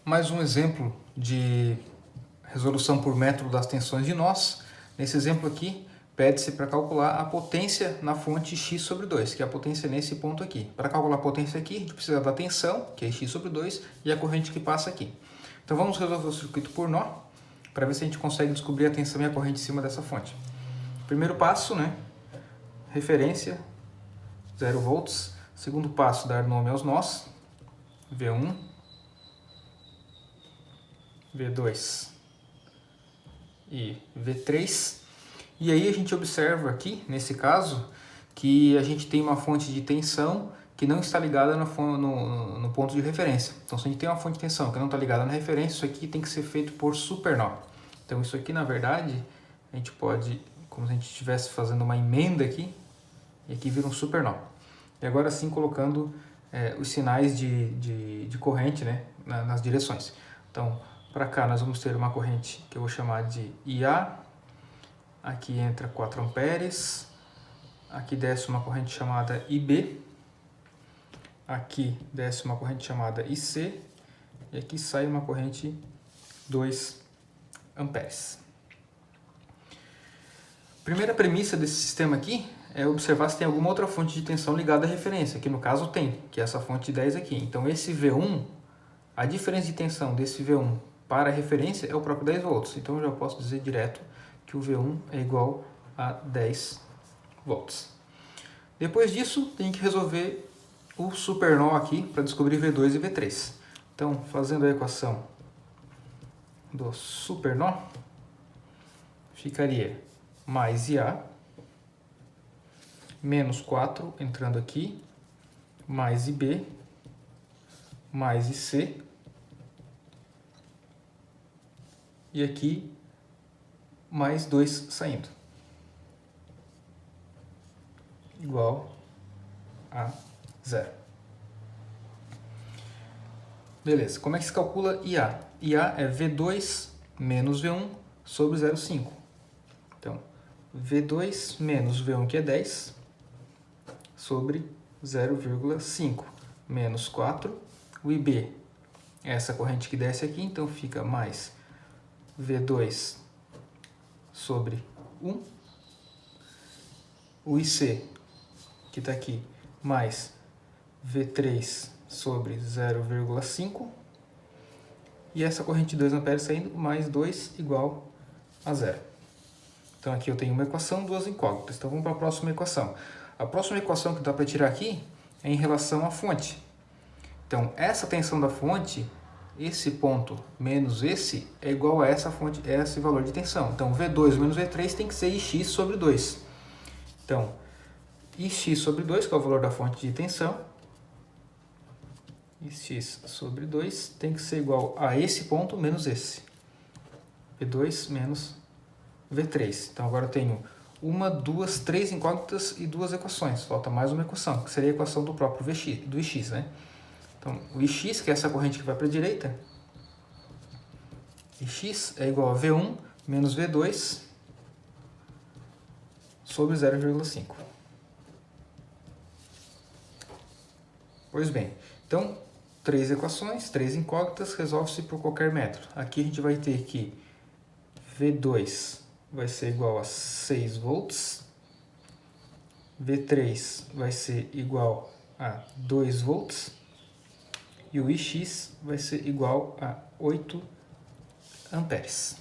Mais um exemplo de resolução por método das tensões de nós. Nesse exemplo aqui, pede-se para calcular a potência na fonte x sobre 2, que é a potência nesse ponto aqui. Para calcular a potência aqui, a gente precisa da tensão, que é x sobre 2, e a corrente que passa aqui. Então vamos resolver o circuito por nó, para ver se a gente consegue descobrir a tensão e a corrente em cima dessa fonte. Primeiro passo, referência, 0 volts. Segundo passo, dar nome aos nós, V1, V2 e V3. E aí a gente observa aqui, nesse caso, que a gente tem uma fonte de tensão que não está ligada no ponto de referência. Então, se a gente tem uma fonte de tensão que não está ligada na referência, isso aqui tem que ser feito por supernó. Então, isso aqui, na verdade, a gente pode, como se a gente estivesse fazendo uma emenda aqui, e aqui vira um supernó. E agora sim, colocando os sinais de corrente, nas direções. Então, para cá nós vamos ter uma corrente que eu vou chamar de IA. Aqui entra 4 amperes. Aqui desce uma corrente chamada IB. Aqui desce uma corrente chamada IC. E aqui sai uma corrente 2 amperes. Primeira premissa desse sistema aqui é observar se tem alguma outra fonte de tensão ligada à referência, que no caso tem, que é essa fonte de 10 aqui. Então esse V1, a diferença de tensão desse V1 para a referência é o próprio 10 volts. Então eu já posso dizer direto que o V1 é igual a 10 volts. Depois disso, tem que resolver o supernó aqui para descobrir V2 e V3. Então, fazendo a equação do supernó, ficaria mais IA, menos 4 entrando aqui, mais IB, mais IC, e aqui mais 2 saindo, igual a 0. Beleza, como é que se calcula IA? IA é V2 menos V1 sobre 0,5. Então, V2 menos V1, que é 10, sobre 0,5 menos 4. O IB é essa corrente que desce aqui, então fica mais V2 sobre 1. O IC, que está aqui, mais V3 sobre 0,5. E essa corrente de 2 amperes saindo, mais 2 igual a 0. Então aqui eu tenho uma equação, duas incógnitas. Então vamos para a próxima equação. A próxima equação que dá para tirar aqui é em relação à fonte. Então essa tensão da fonte, esse ponto menos esse, é igual a essa fonte, a esse valor de tensão. Então V2 menos V3 tem que ser Ix sobre 2. Então, Ix sobre 2, que é o valor da fonte de tensão, Ix sobre 2 tem que ser igual a esse ponto menos esse. V2 menos V3. Então agora eu tenho uma, duas, três incógnitas e duas equações. Falta mais uma equação, que seria a equação do próprio Vx, do Ix, Então, o Ix, que é essa corrente que vai para a direita, Ix é igual a V1 menos V2 sobre 0,5. Pois bem, então, três equações, três incógnitas, resolve-se por qualquer método. Aqui a gente vai ter que V2 vai ser igual a 6 volts, V3 vai ser igual a 2 volts, e o Ix vai ser igual a 8 amperes.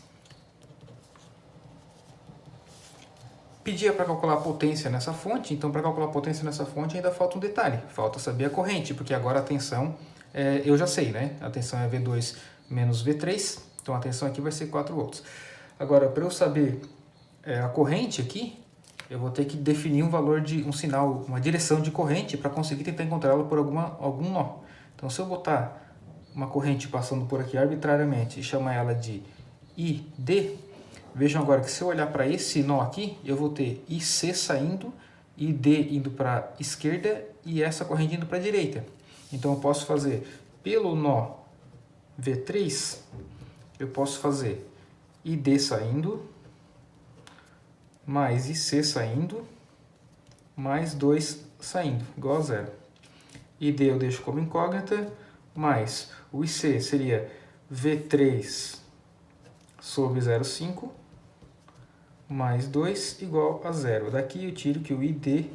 Pedia para calcular a potência nessa fonte, então para calcular a potência nessa fonte ainda falta um detalhe, falta saber a corrente, porque agora a tensão, eu já sei, A tensão é V2 menos V3, então a tensão aqui vai ser 4 volts. Agora, para eu saber a corrente aqui, eu vou ter que definir um valor de um sinal, uma direção de corrente para conseguir tentar encontrá-la por algum nó. Então, se eu botar uma corrente passando por aqui arbitrariamente e chamar ela de ID, vejam agora que se eu olhar para esse nó aqui, eu vou ter IC saindo, ID indo para a esquerda e essa corrente indo para a direita. Então, eu posso fazer pelo nó V3, eu posso fazer ID saindo, mais IC saindo, mais 2 saindo, igual a 0. ID eu deixo como incógnita, mais o IC seria V3 sobre 0,5 mais 2 igual a 0. Daqui eu tiro que o ID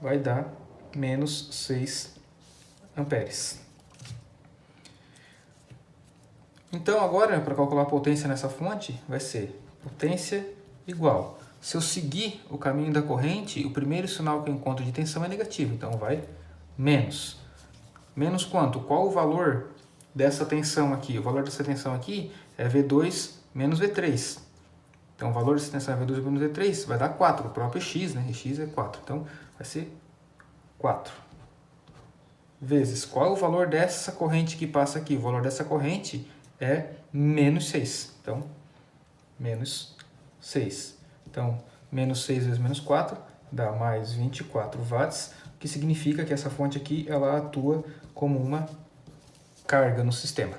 vai dar menos 6 amperes. Então agora, para calcular a potência nessa fonte, vai ser potência igual. Se eu seguir o caminho da corrente, o primeiro sinal que eu encontro de tensão é negativo, então vai menos. Menos quanto? Qual o valor dessa tensão aqui? O valor dessa tensão aqui é V2 menos V3. Então o valor dessa tensão é V2 menos V3, vai dar 4, o próprio x, né? X é 4, então vai ser 4. Vezes qual é o valor dessa corrente que passa aqui? O valor dessa corrente é menos 6. Então, menos 6. Então, menos 6 vezes menos 4 dá mais 24 watts, o que significa que essa fonte aqui ela atua como uma carga no sistema.